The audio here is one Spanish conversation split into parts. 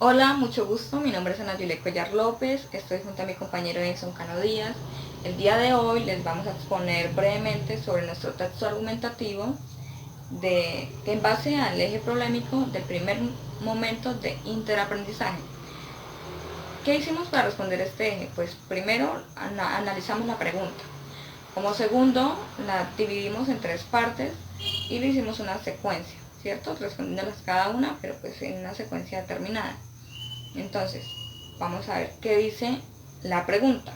Hola, mucho gusto. Mi nombre es Ana Julia Cuellar López. Estoy junto a mi compañero Edson Cano Díaz. El día de hoy les vamos a exponer brevemente sobre nuestro texto argumentativo en base al eje problemático del primer momento de interaprendizaje. ¿Qué hicimos para responder este eje? Pues primero analizamos la pregunta. Como segundo, la dividimos en tres partes y le hicimos una secuencia, ¿cierto? Respondiéndolas cada una, pero pues en una secuencia determinada. Entonces, vamos a ver qué dice la pregunta.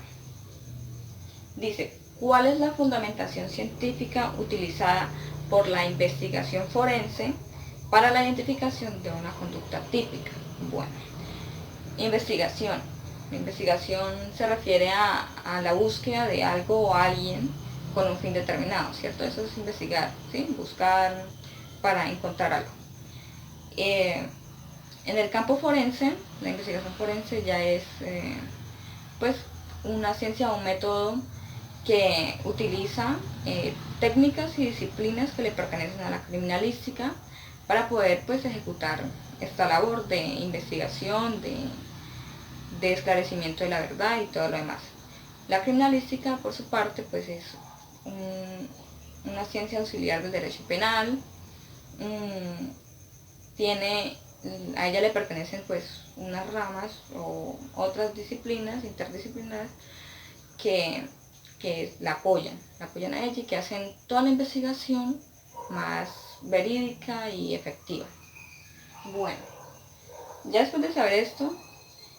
Dice, ¿cuál es la fundamentación científica utilizada por la investigación forense para la identificación de una conducta típica? Bueno, investigación. La investigación se refiere a la búsqueda de algo o alguien con un fin determinado, ¿cierto? Eso es investigar, ¿sí? Buscar para encontrar algo. En el campo forense, la investigación forense ya es pues una ciencia o un método que utiliza técnicas y disciplinas que le pertenecen a la criminalística para poder pues ejecutar esta labor de investigación, de esclarecimiento de la verdad y todo lo demás. La criminalística, por su parte, pues es una ciencia auxiliar del derecho penal. Tiene, a ella le pertenecen pues unas ramas o otras disciplinas interdisciplinarias que la apoyan a ella y que hacen toda la investigación más verídica y efectiva. Bueno, ya después de saber esto,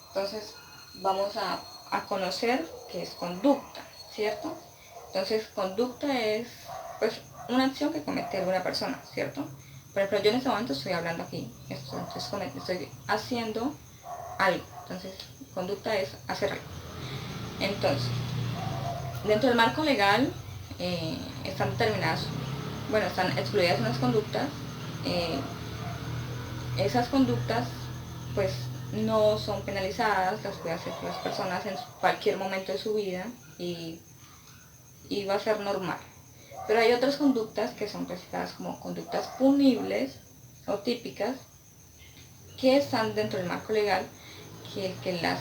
entonces vamos a conocer qué es conducta, ¿cierto? Entonces conducta es pues una acción que comete alguna persona, ¿cierto? Por ejemplo, yo en este momento estoy hablando aquí, estoy haciendo algo, entonces conducta es hacer algo. Entonces, dentro del marco legal están determinadas, bueno, están excluidas unas conductas. eh, Esas conductas pues no son penalizadas, las puede hacer las personas en cualquier momento de su vida y, y va a ser normal. Pero hay otras conductas que son clasificadas como conductas punibles o típicas que están dentro del marco legal, que el que las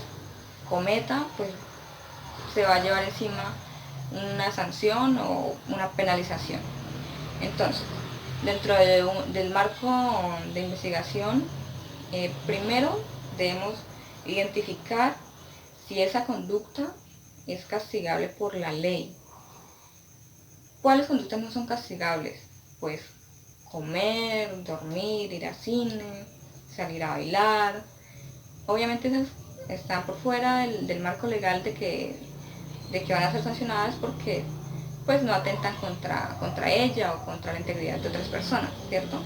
cometa pues se va a llevar encima una sanción o una penalización. Entonces, del marco de investigación, primero debemos identificar si esa conducta es castigable por la ley. ¿Cuáles conductas no son castigables? Pues comer, dormir, ir al cine, salir a bailar. Obviamente esas están por fuera del marco legal de que van a ser sancionadas porque pues no atentan contra ella o contra la integridad de otras personas, ¿cierto?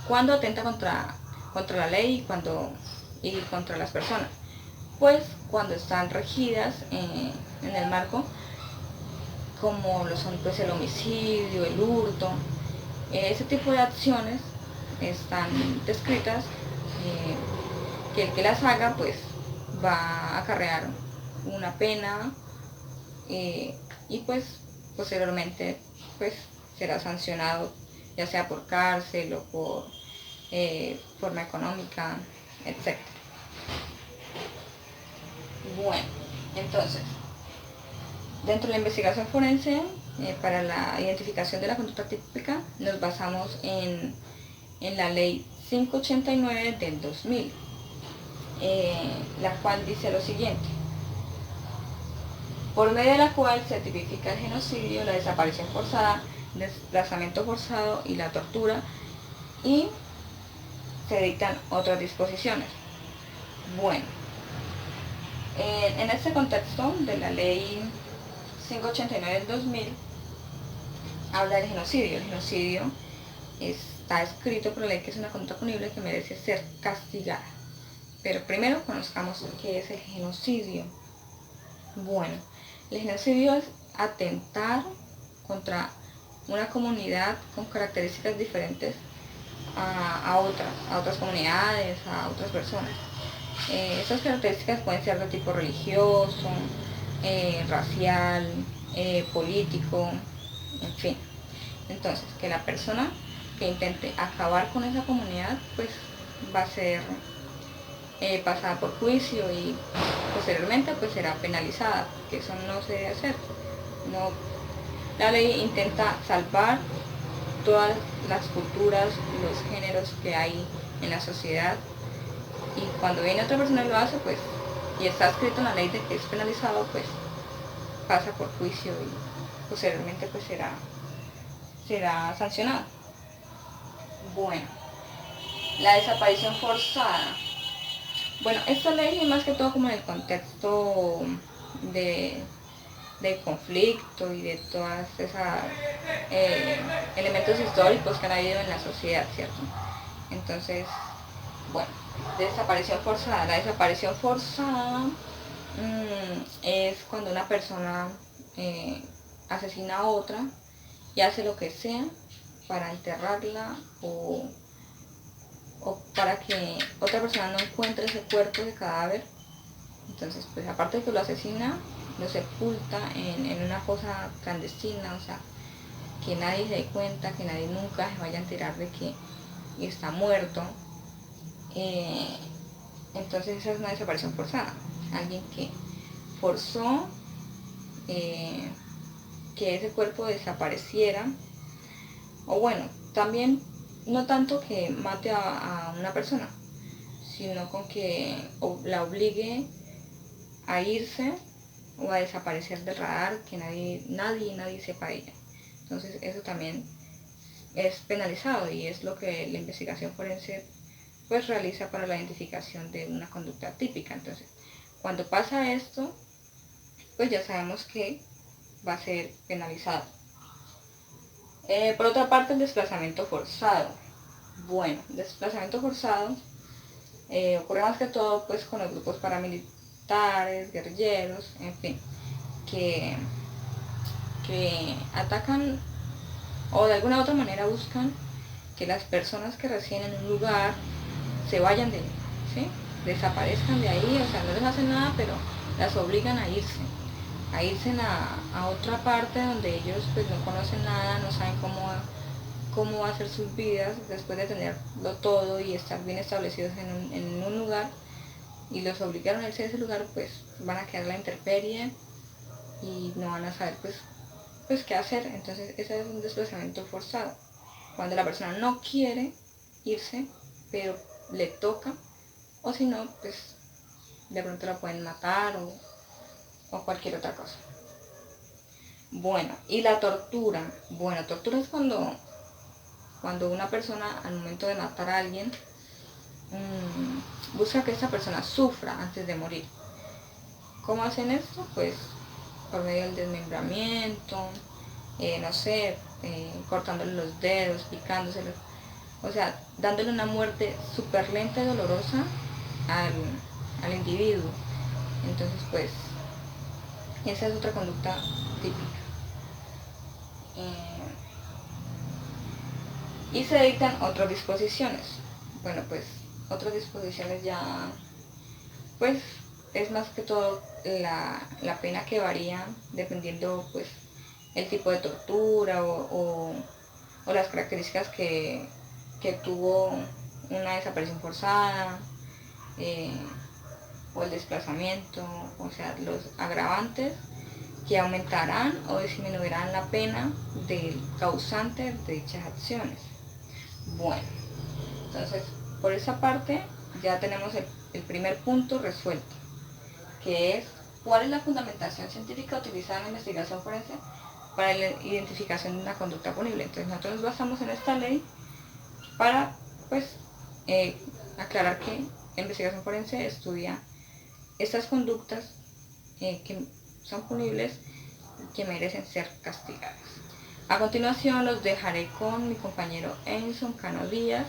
¿Cuándo atenta contra la ley y contra las personas? Pues cuando están regidas en el marco, como lo son pues el homicidio, el hurto, ese tipo de acciones están descritas, que el que las haga pues va a acarrear una pena, y pues posteriormente pues será sancionado, ya sea por cárcel o por forma económica, etc. Bueno, entonces, dentro de la investigación forense, para la identificación de la conducta típica, nos basamos en la ley 589 del 2000, la cual dice lo siguiente: por medio de la cual se tipifica el genocidio, la desaparición forzada, el desplazamiento forzado y la tortura, y se dictan otras disposiciones. Bueno, en este contexto de la ley 589 del 2000, habla del genocidio. El genocidio está escrito por la ley que es una conducta punible que merece ser castigada. Pero primero conozcamos qué es el genocidio. Bueno, el genocidio es atentar contra una comunidad con características diferentes a otras comunidades, a otras personas. Estas características pueden ser de tipo religioso, racial, político, en fin. Entonces, que la persona que intente acabar con esa comunidad, pues va a ser pasada por juicio y posteriormente pues será penalizada, que eso no se debe hacer. No, la ley intenta salvar todas las culturas, los géneros que hay en la sociedad, y cuando viene otra persona y lo hace, pues, y está escrito en la ley de que es penalizado, pues pasa por juicio y posteriormente pues será sancionado. Bueno, la desaparición forzada. Bueno, esta ley es más que todo como en el contexto de, de conflicto y de todas esas elementos históricos que han habido en la sociedad, ¿cierto? Entonces, bueno, desaparición forzada. La desaparición forzada es cuando una persona asesina a otra y hace lo que sea para enterrarla o para que otra persona no encuentre ese cuerpo de cadáver. Entonces, pues aparte de que lo asesina, lo sepulta en una fosa clandestina, o sea, que nadie se dé cuenta, que nadie nunca se vaya a enterar de que está muerto. Entonces esa es una desaparición forzada. Alguien que forzó que ese cuerpo desapareciera, o bueno, también no tanto que mate a una persona, sino con que la obligue a irse o a desaparecer del radar, que nadie sepa de ella. Entonces eso también es penalizado y es lo que la investigación forense pues realiza para la identificación de una conducta típica. Entonces, cuando pasa esto, pues ya sabemos que va a ser penalizado. Por otra parte, el desplazamiento forzado. Bueno, desplazamiento forzado ocurre más que todo pues con los grupos paramilitares, guerrilleros, en fin, que atacan o de alguna u otra manera buscan que las personas que residen en un lugar se vayan de ahí, ¿sí? Desaparezcan de ahí, o sea, no les hacen nada, pero las obligan a irse a otra parte donde ellos pues no conocen nada, no saben cómo va a ser sus vidas después de tenerlo todo y estar bien establecidos en un lugar, y los obligaron a irse a ese lugar, pues van a quedar a la intemperie y no van a saber pues qué hacer. Entonces ese es un desplazamiento forzado, cuando la persona no quiere irse, pero le toca, o si no, pues de pronto la pueden matar o cualquier otra cosa. Bueno, y la tortura. Bueno, tortura es cuando una persona al momento de matar a alguien busca que esa persona sufra antes de morir. ¿Cómo hacen esto? Pues por medio del desmembramiento, no sé, cortándole los dedos, picándoselos, o sea, dándole una muerte súper lenta y dolorosa al individuo. Entonces, pues, esa es otra conducta típica. Y se dictan otras disposiciones. Bueno, pues, otras disposiciones ya, pues, es más que todo la pena que varía dependiendo, pues, el tipo de tortura o las características que tuvo una desaparición forzada, o el desplazamiento, o sea, los agravantes que aumentarán o disminuirán la pena del causante de dichas acciones. Bueno, entonces por esa parte ya tenemos el primer punto resuelto, que es cuál es la fundamentación científica utilizada en la investigación forense para la identificación de una conducta punible. Entonces nosotros nos basamos en esta ley para pues aclarar que la investigación forense estudia estas conductas que son punibles y que merecen ser castigadas. A continuación los dejaré con mi compañero Enson Cano Díaz,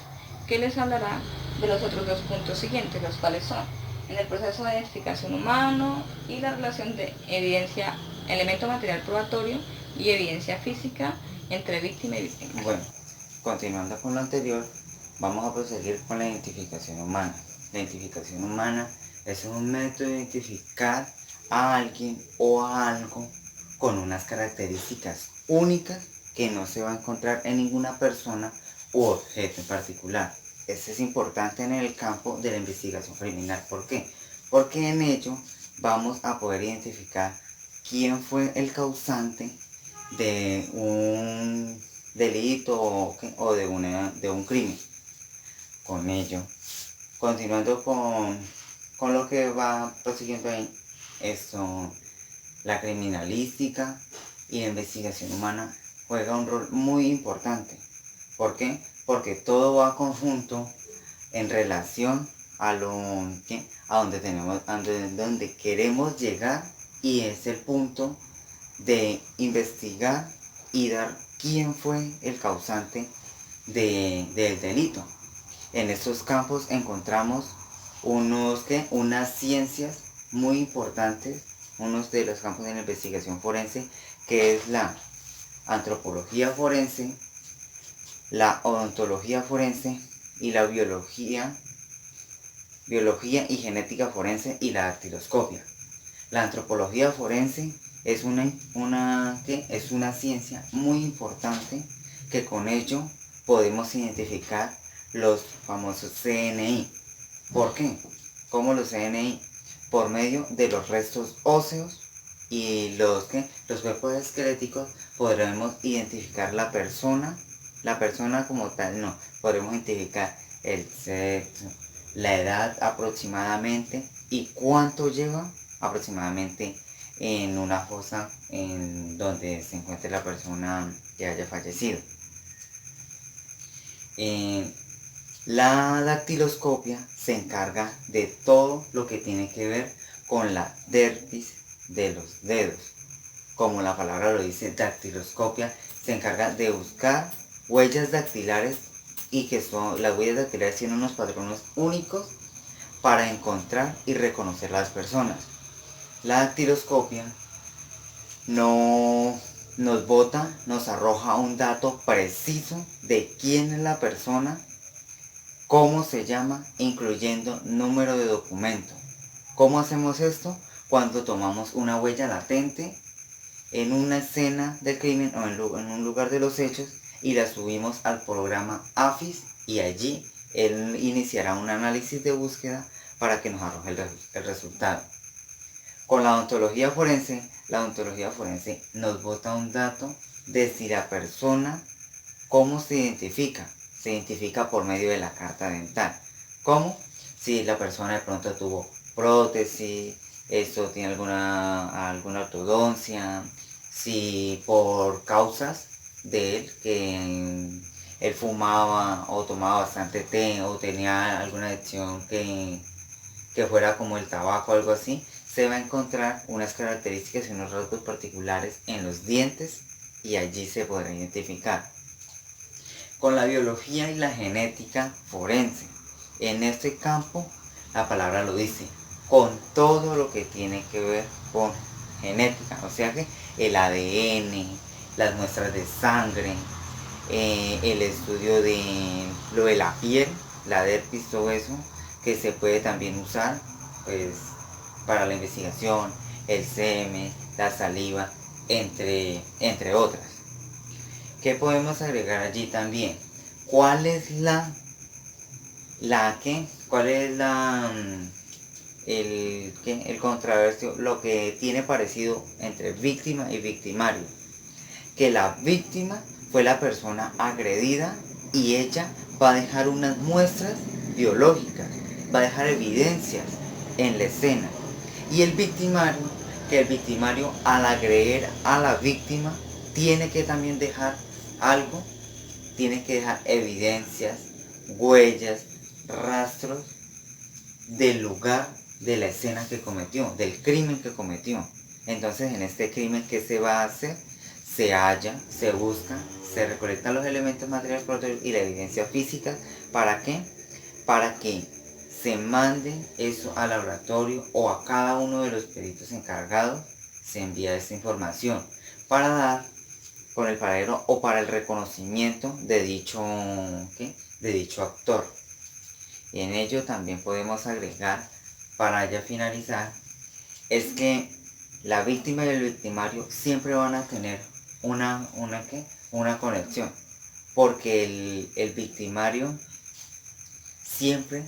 que les hablará de los otros dos puntos siguientes, los cuales son en el proceso de identificación humano y la relación de evidencia, elemento material probatorio y evidencia física entre víctima y víctima. Bueno, continuando con lo anterior, vamos a proseguir con la identificación humana. La identificación humana es un método de identificar a alguien o a algo con unas características únicas que no se va a encontrar en ninguna persona u objeto en particular. este es importante en el campo de la investigación criminal. ¿Por qué? Porque en ello vamos a poder identificar quién fue el causante de un delito o de un crimen. Con ello, continuando con lo que va prosiguiendo ahí, esto, la criminalística y la investigación humana juega un rol muy importante. ¿Por qué? Porque todo va conjunto en relación a donde queremos llegar, y es el punto de investigar y dar quién fue el causante del delito. En estos campos encontramos unas ciencias muy importantes, unos de los campos de la investigación forense, que es la antropología forense, la odontología forense y la biología y genética forense y la dactiloscopia. La antropología forense es es una ciencia muy importante, que con ello podemos identificar los famosos CNI. ¿Por qué? ¿Cómo los CNI? Por medio de los restos óseos y los cuerpos esqueléticos podremos identificar la persona como tal, no, podremos identificar el sexo, la edad aproximadamente y cuánto lleva aproximadamente en una fosa en donde se encuentre la persona que haya fallecido. La dactiloscopia se encarga de todo lo que tiene que ver con la dermis de los dedos. Como la palabra lo dice, dactiloscopia se encarga de buscar huellas dactilares, y que las huellas dactilares tienen unos patrones únicos para encontrar y reconocer las personas. La dactiloscopia nos arroja un dato preciso de quién es la persona, cómo se llama, incluyendo número de documento. ¿Cómo hacemos esto? Cuando tomamos una huella latente en una escena del crimen o en un lugar de los hechos y la subimos al programa AFIS, y allí él iniciará un análisis de búsqueda para que nos arroje el resultado. Con la odontología forense nos bota un dato de si la persona, cómo se identifica. Se identifica por medio de la carta dental. ¿Cómo? Si la persona de pronto tuvo prótesis, esto tiene alguna ortodoncia, si por causas de él, que él fumaba o tomaba bastante té o tenía alguna adicción que fuera como el tabaco o algo así, se va a encontrar unas características y unos rasgos particulares en los dientes, y allí se podrá identificar. Con la biología y la genética forense, en este campo, la palabra lo dice, con todo lo que tiene que ver con genética, o sea que el ADN, las muestras de sangre, el estudio de lo de la piel, la dermis, todo eso, que se puede también usar pues para la investigación, el semen, la saliva, entre otras. ¿Qué podemos agregar allí también? ¿Cuál es el controversio, lo que tiene parecido entre víctima y victimario? Que la víctima fue la persona agredida, y ella va a dejar unas muestras biológicas, va a dejar evidencias en la escena. Y el victimario al agredir a la víctima tiene que también dejar algo, tiene que dejar evidencias, huellas, rastros del lugar de la escena que cometió, del crimen que cometió. Entonces, en este crimen, ¿qué se va a hacer? Se halla, se busca, se recolectan los elementos materiales y la evidencia física. ¿Para qué? Para que se mande eso al laboratorio, o a cada uno de los peritos encargados se envía esta información para dar con el paradero o para el reconocimiento de dicho actor. Y en ello también podemos agregar, para ya finalizar, es que la víctima y el victimario siempre van a tener una conexión, porque el victimario siempre,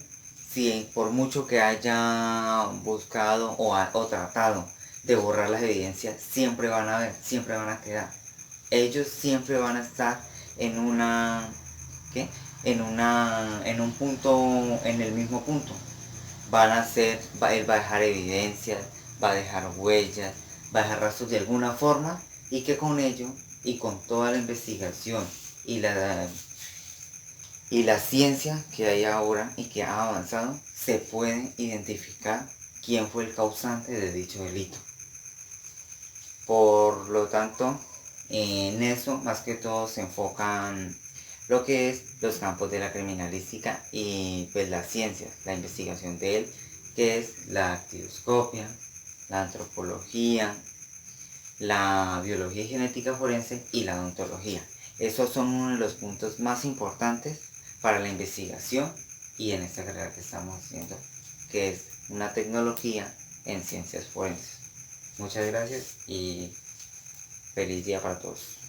si por mucho que haya buscado o tratado de borrar las evidencias, siempre van a ver, siempre van a quedar. Ellos siempre van a estar en una, ¿qué? En un punto, en el mismo punto. Él va a dejar evidencias, va a dejar huellas, va a dejar rastros de alguna forma, y que con ello y con toda la investigación y la ciencia que hay ahora y que ha avanzado, se puede identificar quién fue el causante de dicho delito. Por lo tanto, en eso más que todo se enfocan lo que es los campos de la criminalística y pues la ciencia, la investigación de él, que es la actiloscopia, la antropología, la biología y genética forense y la odontología. Esos son uno de los puntos más importantes para la investigación y en esta carrera que estamos haciendo, que es una tecnología en ciencias forenses. Muchas gracias y feliz día para todos.